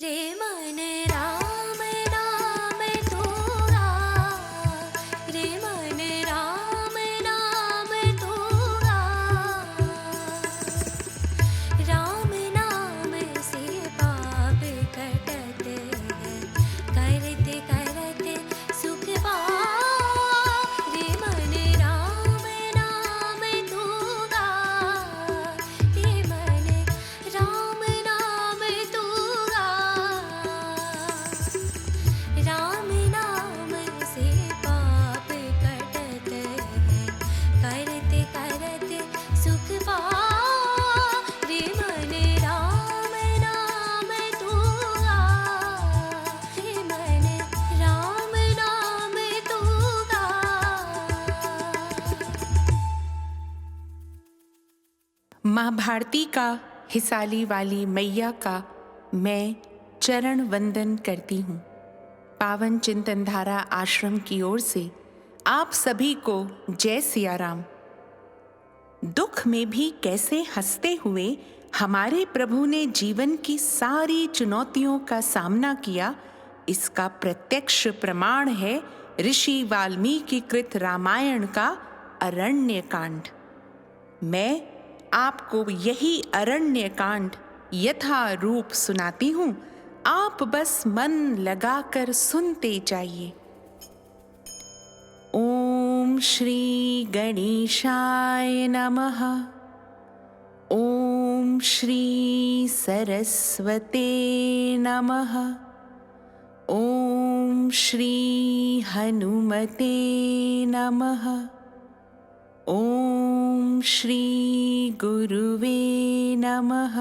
रे मन राम नाम तूगा, रे मन राम नाम तूगा, राम नाम से पाप कटत है, करते करते सुख पाओ। रे मन राम नाम तूगा, रे मन राम नाम तूगा, राम नाम से पाप कटत है, करते करते सुख पाओ। रे मन राम नाम तूगा, रे मन राम नाम तूगा। माँ भारती का हिसाली वाली मैया का मैं चरण वंदन करती हूँ। पावन चिंतन धारा आश्रम की ओर से आप सभी को जय सिया राम। दुख में भी कैसे हंसते हुए हमारे प्रभु ने जीवन की सारी चुनौतियों का सामना किया, इसका प्रत्यक्ष प्रमाण है ऋषि वाल्मीकि कृत रामायण का अरण्य कांड। मैं आपको यही अरण्य कांड यथा रूप सुनाती हूँ, आप बस मन लगाकर सुनते जाइए। ओम श्री गणेशाय नमः। ओम श्री सरस्वते नमः। ओम श्री हनुमते नमः। ओम श्री गुरुवे नमः।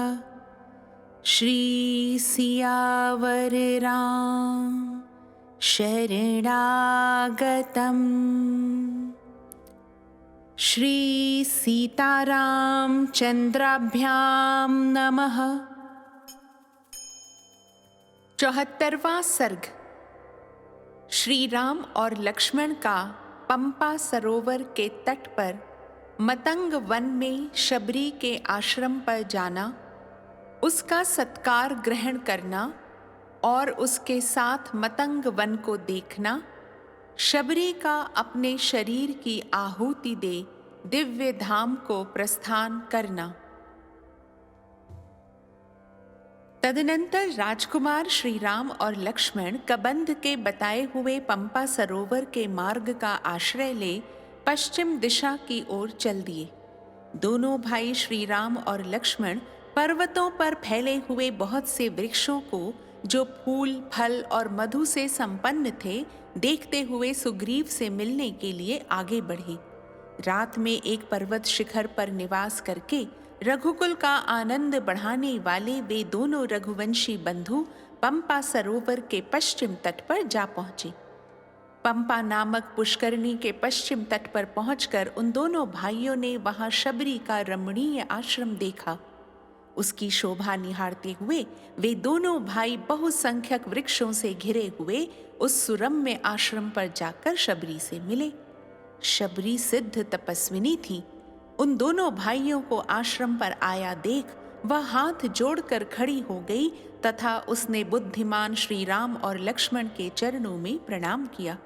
श्री सियावर राम शरणागतम्। श्री सीताराम चंद्राभ्याम नमः। 74वां सर्ग। श्री राम और लक्ष्मण का पंपा सरोवर के तट पर मतंग वन में शबरी के आश्रम पर जाना, उसका सत्कार ग्रहण करना और उसके साथ मतंग वन को देखना, शबरी का अपने शरीर की आहुति दे दिव्य धाम को प्रस्थान करना। तदनंतर राजकुमार श्री राम और लक्ष्मण कबंध के बताए हुए पंपा सरोवर के मार्ग का आश्रय ले पश्चिम दिशा की ओर चल दिए। दोनों भाई श्री राम और लक्ष्मण पर्वतों पर फैले हुए बहुत से वृक्षों को, जो फूल फल और मधु से संपन्न थे, देखते हुए सुग्रीव से मिलने के लिए आगे बढ़े। रात में एक पर्वत शिखर पर निवास करके रघुकुल का आनंद बढ़ाने वाले वे दोनों रघुवंशी बंधु पंपा सरोवर के पश्चिम तट पर जा पहुंचे। पंपा नामक पुष्करणी के पश्चिम तट पर पहुंचकर उन दोनों भाइयों ने वहां शबरी का रमणीय आश्रम देखा। उसकी शोभा निहारते हुए वे दोनों भाई बहुसंख्यक वृक्षों से घिरे हुए उस सुरम्य आश्रम पर जाकर शबरी से मिले। शबरी सिद्ध तपस्विनी थी। उन दोनों भाइयों को आश्रम पर आया देख वह हाथ जोड़कर खड़ी हो गई तथा उसने बुद्धिमान श्री राम और लक्ष्मण के चरणों में प्रणाम किया।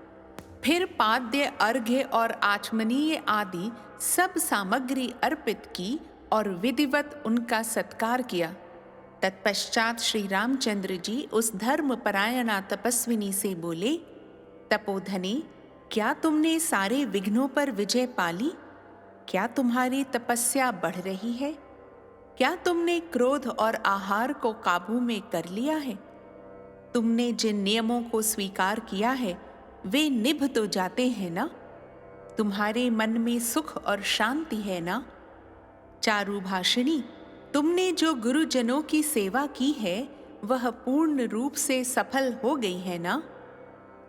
फिर पाद्य, अर्घ्य और आचमनीय आदि सब सामग्री अर्पित की और विधिवत उनका सत्कार किया। तत्पश्चात श्री रामचंद्र जी उस धर्मपरायणा तपस्विनी से बोले, तपोधने, क्या तुमने सारे विघ्नों पर विजय पाली? क्या तुम्हारी तपस्या बढ़ रही है? क्या तुमने क्रोध और आहार को काबू में कर लिया है? तुमने जिन नियमों को स्वीकार किया है वे निभ तो जाते हैं ना? तुम्हारे मन में सुख और शांति है ना? चारुभाषिणी, तुमने जो गुरुजनों की सेवा की है वह पूर्ण रूप से सफल हो गई है ना?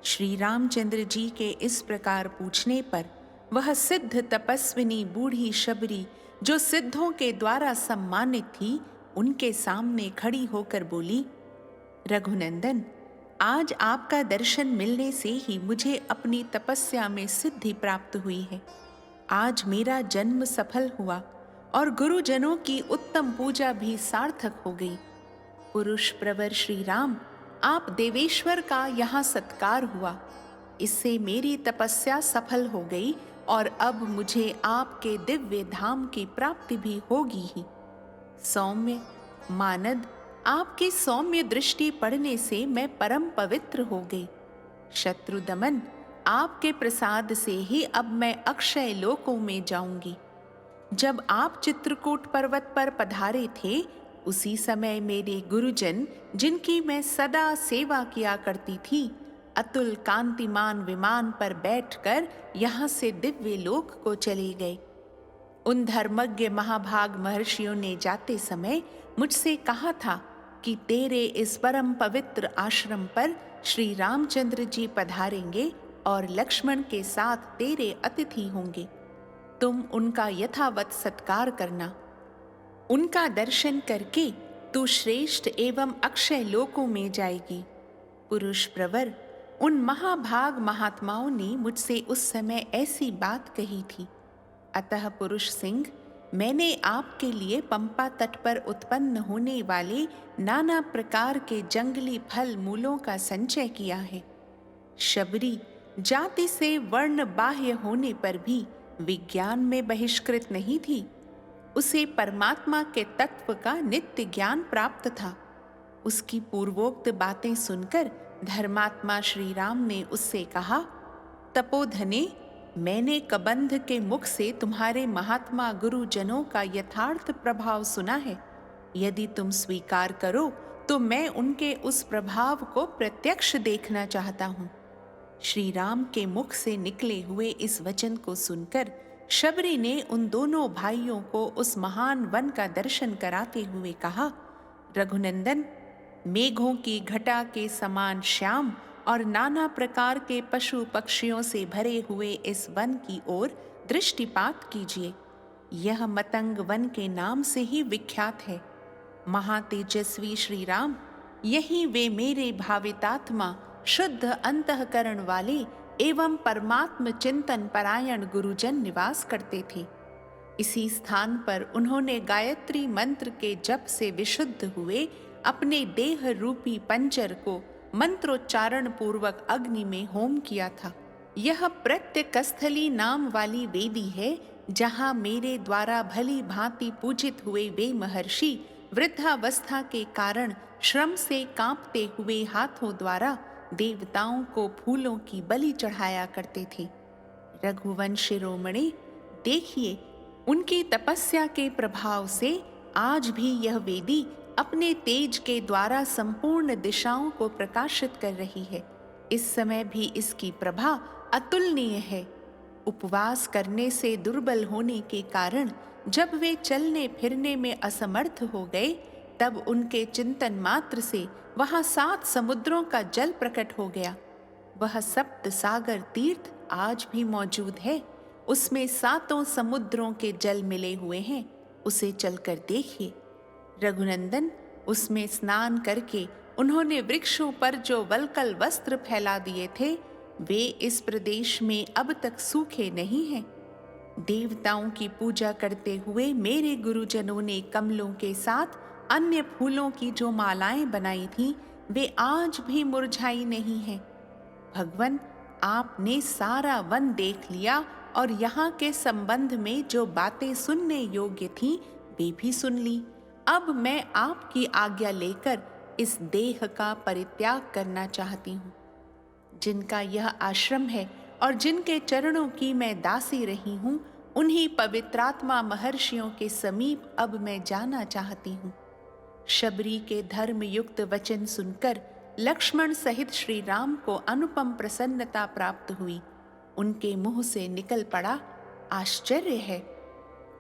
श्री रामचंद्र जी के इस प्रकार पूछने पर वह सिद्ध तपस्विनी बूढ़ी शबरी, जो सिद्धों के द्वारा सम्मानित थी, उनके सामने खड़ी होकर बोली, रघुनंदन, आज आपका दर्शन मिलने से ही मुझे अपनी तपस्या में सिद्धि प्राप्त हुई है। आज मेरा जन्म सफल हुआ और गुरुजनों की उत्तम पूजा भी सार्थक हो गई। पुरुष प्रवर श्री राम, आप देवेश्वर का यहाँ सत्कार हुआ। इससे मेरी तपस्या सफल हो गई और अब मुझे आपके दिव्य धाम की प्राप्ति भी होगी ही। सौम्य मानद, आपकी सौम्य दृष्टि पड़ने से मैं परम पवित्र हो गई। शत्रु दमन, आपके प्रसाद से ही अब मैं अक्षय लोकों में जाऊंगी। जब आप चित्रकूट पर्वत पर पधारे थे, उसी समय मेरे गुरुजन, जिनकी मैं सदा सेवा किया करती थी, अतुल कांतिमान विमान पर बैठकर यहाँ से दिव्य लोक को चले गए। उन धर्मज्ञ महाभाग महर्षियों ने जाते समय मुझसे कहा था कि तेरे इस परम पवित्र आश्रम पर श्री रामचंद्र जी पधारेंगे और लक्ष्मण के साथ तेरे अतिथि होंगे। तुम उनका यथावत सत्कार करना। उनका दर्शन करके तू श्रेष्ठ एवं अक्षय लोकों में जाएगी। पुरुष प्रवर, उन महाभाग महात्माओं ने मुझसे उस समय ऐसी बात कही थी। अतः पुरुष सिंह, मैंने आपके लिए पंपा तट पर उत्पन्न होने वाले नाना प्रकार के जंगली फल मूलों का संचय किया है। शबरी जाति से वर्ण बाह्य होने पर भी विज्ञान में बहिष्कृत नहीं थी। उसे परमात्मा के तत्व का नित्य ज्ञान प्राप्त था। उसकी पूर्वोक्त बातें सुनकर धर्मात्मा श्री राम ने उससे कहा, तपोधने, मैंने कबंध के मुख से तुम्हारे महात्मा गुरुजनों का यथार्थ प्रभाव सुना है। यदि तुम स्वीकार करो तो मैं उनके उस प्रभाव को प्रत्यक्ष देखना चाहता हूँ। श्री राम के मुख से निकले हुए इस वचन को सुनकर शबरी ने उन दोनों भाइयों को उस महान वन का दर्शन कराते हुए कहा, रघुनंदन, मेघों की घटा के समान श्याम और नाना प्रकार के पशु पक्षियों से भरे हुए इस वन की ओर दृष्टिपात कीजिए। यह मतंग वन के नाम से ही विख्यात है। महातेजस्वी श्री राम, यही वे मेरे भावितात्मा, शुद्ध अंतःकरण वाले एवं परमात्म चिंतन परायण गुरुजन निवास करते थे। इसी स्थान पर उन्होंने गायत्री मंत्र के जप से विशुद्ध हुए अपने देह रूपी पंजर को मंत्रोच्चारण पूर्वक अग्नि में होम किया था। यह प्रत्यकस्थली नाम वाली वेदी है, जहाँ मेरे द्वारा भली भांति पूजित हुए वे महर्षि वृद्धावस्था के कारण श्रम से कांपते हुए हाथों द्वारा देवताओं को फूलों की बलि चढ़ाया करते थे। रघुवंश शिरोमणि, देखिए, उनकी तपस्या के प्रभाव से आज भी यह वेदी अपने तेज के द्वारा संपूर्ण दिशाओं को प्रकाशित कर रही है। इस समय भी इसकी प्रभा अतुलनीय है। उपवास करने से दुर्बल होने के कारण जब वे चलने फिरने में असमर्थ हो गए, तब उनके चिंतन मात्र से वहां 7 समुद्रों का जल प्रकट हो गया। वह सप्त सागर तीर्थ आज भी मौजूद है। उसमें 7 समुद्रों के जल मिले हुए हैं। उसे चलकर देखिए। रघुनंदन, उसमें स्नान करके उन्होंने वृक्षों पर जो वल्कल वस्त्र फैला दिए थे, वे इस प्रदेश में अब तक सूखे नहीं हैं। देवताओं की पूजा करते हुए मेरे गुरुजनों ने कमलों के साथ अन्य फूलों की जो मालाएं बनाई थीं, वे आज भी मुरझाई नहीं हैं। भगवन, आपने सारा वन देख लिया और यहाँ के संबंध में जो बातें सुनने योग्य थीं, वे भी सुन ली। अब मैं आपकी आज्ञा लेकर इस देह का परित्याग करना चाहती हूँ। जिनका यह आश्रम है और जिनके चरणों की मैं दासी रही हूँ, उन्हीं पवित्रात्मा महर्षियों के समीप अब मैं जाना चाहती हूँ। शबरी के धर्म युक्त वचन सुनकर लक्ष्मण सहित श्री राम को अनुपम प्रसन्नता प्राप्त हुई। उनके मुंह से निकल पड़ा, आश्चर्य है।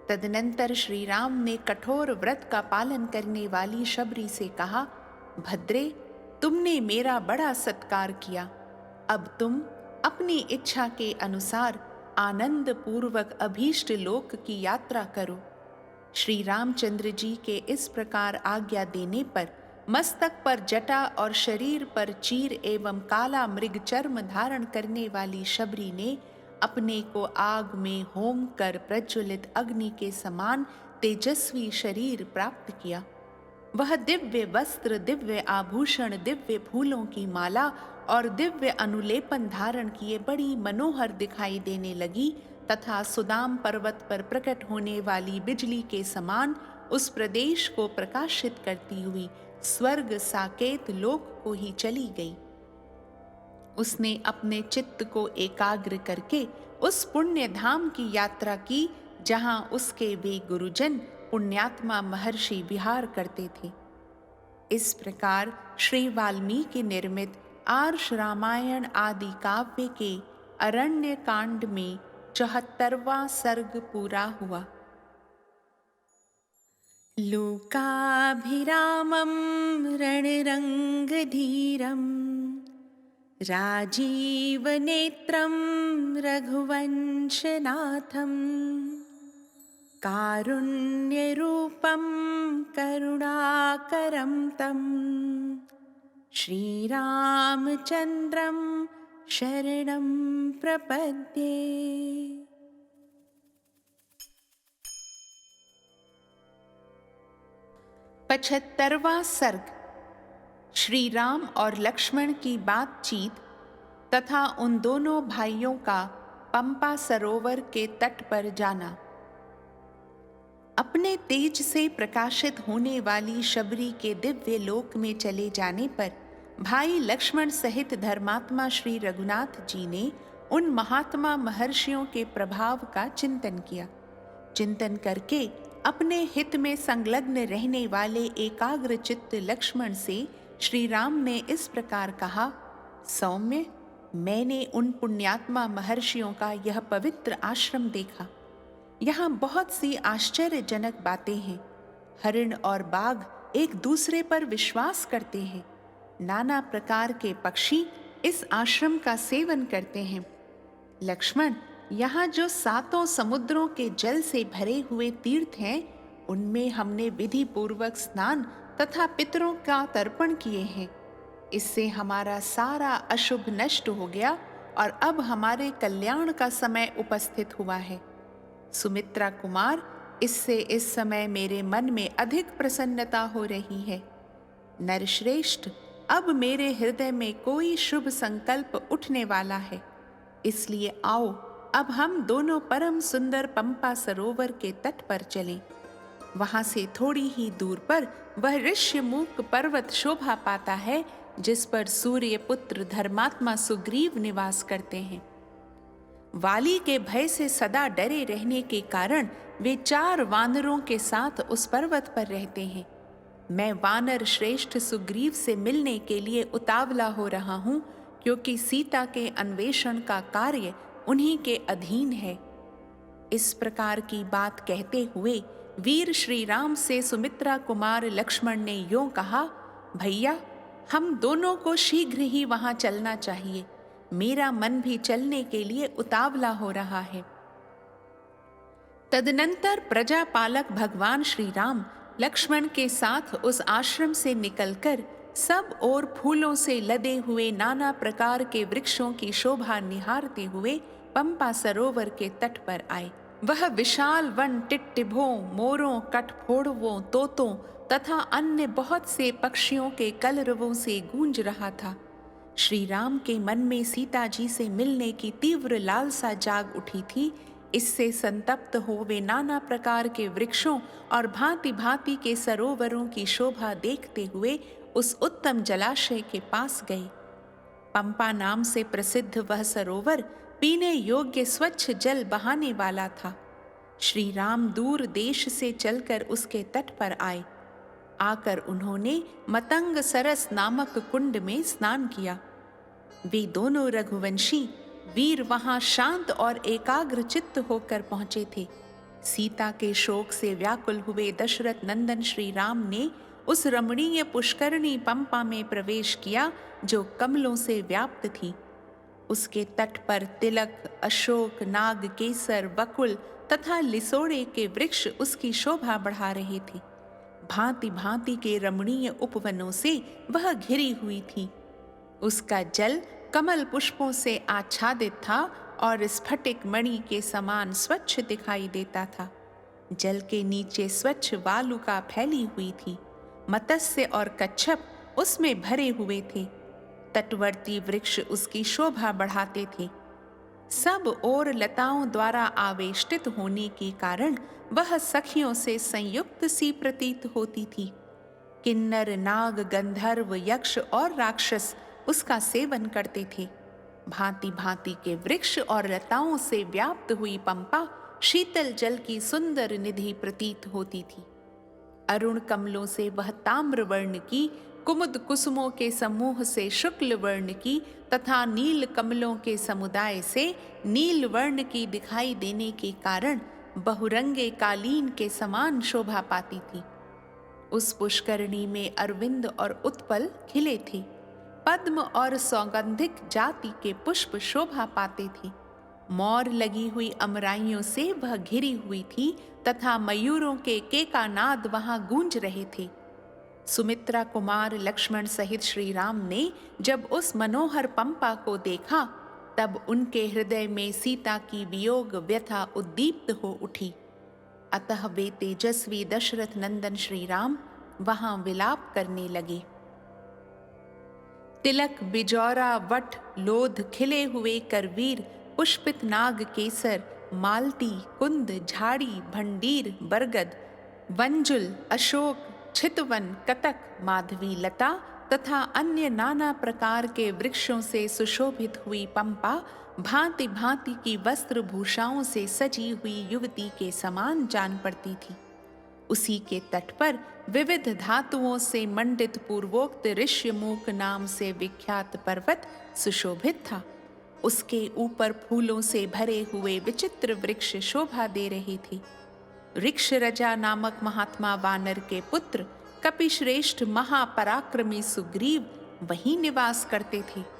तदनंतर श्री राम ने कठोर व्रत का पालन करने वाली शबरी से कहा, भद्रे, तुमने मेरा बड़ा सत्कार किया। अब तुम अपनी इच्छा के अनुसार आनंद पूर्वक अभीष्ट लोक की यात्रा करो। श्री रामचंद्र जी के इस प्रकार आज्ञा देने पर मस्तक पर जटा और शरीर पर चीर एवं काला मृग चर्म धारण करने वाली शबरी ने अपने को आग में होम कर प्रज्वलित अग्नि के समान तेजस्वी शरीर प्राप्त किया। वह दिव्य वस्त्र, दिव्य आभूषण, दिव्य फूलों की माला और दिव्य अनुलेपन धारण किए बड़ी मनोहर दिखाई देने लगी तथा सुदाम पर्वत पर प्रकट होने वाली बिजली के समान उस प्रदेश को प्रकाशित करती हुई स्वर्ग साकेत लोक को ही चली गई। उसने अपने चित्त को एकाग्र करके उस पुण्य धाम की यात्रा की जहां उसके वे गुरुजन पुण्यात्मा महर्षि विहार करते थे। इस प्रकार श्री वाल्मीकि निर्मित आर्ष रामायण आदि काव्य के अरण्य कांड में 74वां सर्ग पूरा हुआ। लोकाभिरामं रणरंगधीरं राजीवनेत्रं रघुवंशनाथं कारुण्यरूपं करुणाकरं तं श्रीरामचन्द्रं शरणं प्रपद्ये। 75वां सर्ग श्री राम और लक्ष्मण की बातचीत तथा उन दोनों भाइयों का पंपा सरोवर के तट पर जाना। अपने तेज से प्रकाशित होने वाली शबरी के दिव्य लोक में चले जाने पर भाई लक्ष्मण सहित धर्मात्मा श्री रघुनाथ जी ने उन महात्मा महर्षियों के प्रभाव का चिंतन किया। चिंतन करके अपने हित में संलग्न रहने वाले एकाग्र चित्त लक्ष्मण से श्री राम ने इस प्रकार कहा, सौम्य, मैंने उन पुण्यात्मा महर्षियों का यह पवित्र आश्रम देखा। यहाँ बहुत सी आश्चर्यजनक बातें हैं। हरिण और बाघ एक दूसरे पर विश्वास करते हैं। नाना प्रकार के पक्षी इस आश्रम का सेवन करते हैं। लक्ष्मण, यहाँ जो 7 समुद्रों के जल से भरे हुए तीर्थ हैं, उनमें हमने विधि पूर्वक स्नान तथा पितरों का तर्पण किए हैं। इससे हमारा सारा अशुभ नष्ट हो गया और अब हमारे कल्याण का समय उपस्थित हुआ है। सुमित्रा कुमार, इससे इस समय मेरे मन में अधिक प्रसन्नता हो रही है। नरश्रेष्ठ, अब मेरे हृदय में कोई शुभ संकल्प उठने वाला है। इसलिए आओ, अब हम दोनों परम सुंदर पंपा सरोवर के तट पर चलें। वहां से थोड़ी ही दूर पर वह ऋष्यमूक पर्वत शोभा पाता है, जिस पर सूर्य पुत्र धर्मात्मा सुग्रीव निवास करते हैं। वाली के भय से सदा डरे रहने के कारण वे 4 वानरों के साथ उस पर्वत पर रहते हैं। मैं वानर श्रेष्ठ सुग्रीव से मिलने के लिए उतावला हो रहा हूं, क्योंकि सीता के अन्वेषण का कार्य उन्हीं के अधीन है। इस प्रकार की बात कहते हुए वीर श्री राम से सुमित्रा कुमार लक्ष्मण ने यों कहा, भैया, हम दोनों को शीघ्र ही वहां चलना चाहिए। मेरा मन भी चलने के लिए उतावला हो रहा है। तदनंतर प्रजापालक भगवान श्री राम लक्ष्मण के साथ उस आश्रम से निकलकर सब ओर फूलों से लदे हुए नाना प्रकार के वृक्षों की शोभा निहारते हुए पंपा सरोवर के तट पर आए। वह विशाल वन टिटटिभों, मोरों, कठफोड़वों, तोतों तथा अन्य बहुत से पक्षियों के कलरवों से गूंज रहा था। श्री राम के मन में सीता जी से मिलने की तीव्र लालसा जाग उठी थी। इससे संतप्त हो वे नाना प्रकार के वृक्षों और भांति भांति के सरोवरों की शोभा देखते हुए उस उत्तम जलाशय के पास गए। पंपा नाम से प्रसिद्ध वह सरोवर पीने योग्य स्वच्छ जल बहाने वाला था। श्री राम दूर देश से चलकर उसके तट पर आए। आकर उन्होंने मतंग सरस नामक कुंड में स्नान किया। वे दोनों रघुवंशी वीर वहां शांत और एकाग्र चित्त होकर पहुंचे थे। सीता के शोक से व्याकुल हुए दशरथ नंदन श्री राम ने उस रमणीय पुष्करणी पंपा में प्रवेश किया, जो कमलों से व्याप्त थी। उसके तट पर तिलक, अशोक, नाग केसर, बकुल तथा लिसोड़े के वृक्ष उसकी शोभा बढ़ा रहे थे। भांति भांति के रमणीय उपवनों से वह घिरी हुई थी। उसका जल कमल पुष्पों से आच्छादित था और स्फटिक मणि के समान स्वच्छ दिखाई देता था। जल के नीचे स्वच्छ वालुका फैली हुई थी। मत्स्य और कच्छप उसमें भरे हुए थे। तटवर्ती वृक्ष उसकी शोभा बढ़ाते थे। सब और लताओं द्वारा आवेष्टित होने के कारण वह सखियों से संयुक्त सी प्रतीत होती थी। किन्नर, नाग, गंधर्व, यक्ष और राक्षस उसका सेवन करते थे। भांति भांति के वृक्ष और लताओं से व्याप्त हुई पंपा शीतल जल की सुंदर निधि प्रतीत होती थी। अरुण कमलों से वह ताम्र वर्ण की, कुमुद कुसुमों के समूह से शुक्ल वर्ण की तथा नील कमलों के समुदाय से नील वर्ण की दिखाई देने के कारण बहुरंगे कालीन के समान शोभा पाती थी। उस पुष्करणी में अरविंद और उत्पल खिले थे। पद्म और सौगंधिक जाति के पुष्प शोभा पाते थे। मोर लगी हुई अमराइयों से वह घिरी हुई थी तथा मयूरों के केकानाद वहां गूंज रहे थे। सुमित्रा कुमार लक्ष्मण सहित श्री राम ने जब उस मनोहर पंपा को देखा तब उनके हृदय में सीता की वियोग व्यथा उद्दीप्त हो उठी। अतः वे तेजस्वी दशरथ नंदन श्री राम वहां विलाप करने लगे। तिलक, बिजौरा, वट, लोध, खिले हुए करवीर, पुष्पित नाग केसर, मालती, कुंद, झाड़ी, भंडीर, बरगद, वंजुल, अशोक, छितवन, कतक, माधवी लता तथा अन्य नाना प्रकार के वृक्षों से सुशोभित हुई पंपा भांति भांति की वस्त्र भूषाओं से सजी हुई युवती के समान जान पड़ती थी। उसी के तट पर विविध धातुओं से मंडित पूर्वोक्त ऋष्यमूक नाम से विख्यात पर्वत सुशोभित था। उसके ऊपर फूलों से भरे हुए विचित्र वृक्ष शोभा दे रहे थे। ऋक्षरजा नामक महात्मा वानर के पुत्र कपिश्रेष्ठ महापराक्रमी सुग्रीव वहीं निवास करते थे।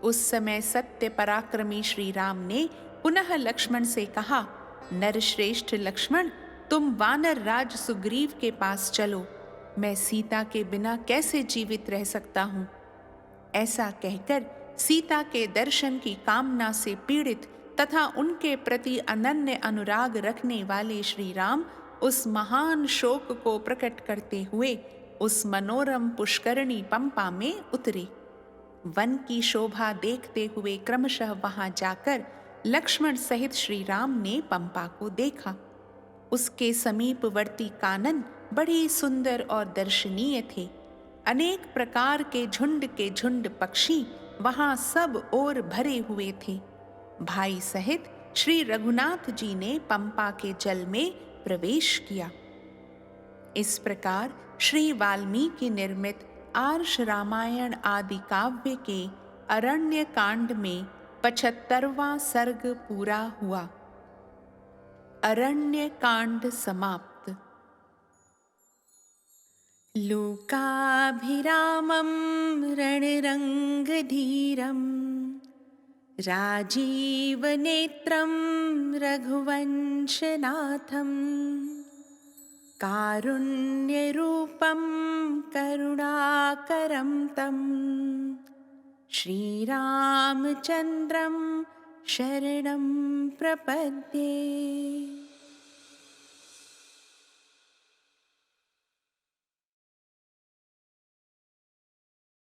उस समय सत्य पराक्रमी श्री राम ने पुनः लक्ष्मण से कहा, नरश्रेष्ठ लक्ष्मण, तुम वानर राज सुग्रीव के पास चलो। मैं सीता के बिना कैसे जीवित रह सकता हूं? ऐसा कहकर सीता के दर्शन की कामना से पीड़ित तथा उनके प्रति अनन्य अनुराग रखने वाले श्री राम उस महान शोक को प्रकट करते हुए उस मनोरम पुष्करणी पंपा में उतरे। वन की शोभा देखते हुए क्रमशः वहां जाकर लक्ष्मण सहित श्री राम ने पंपा को देखा। उसके समीपवर्ती कानन बड़े सुंदर और दर्शनीय थे। अनेक प्रकार के झुंड पक्षी वहां सब ओर भरे हुए थे। भाई सहित श्री रघुनाथ जी ने पंपा के जल में प्रवेश किया। इस प्रकार श्री वाल्मीकि निर्मित आर्ष रामायण आदि काव्य के अरण्य कांड में 75वां सर्ग पूरा हुआ। अरण्य कांड समाप्त। लोकाभिरामं रणरंगधीरं राजीवनेत्रं रघुवंशनाथं कारुण्यरूपं करुणाकरं तं श्रीरामचन्द्रं शरणं प्रपद्ये।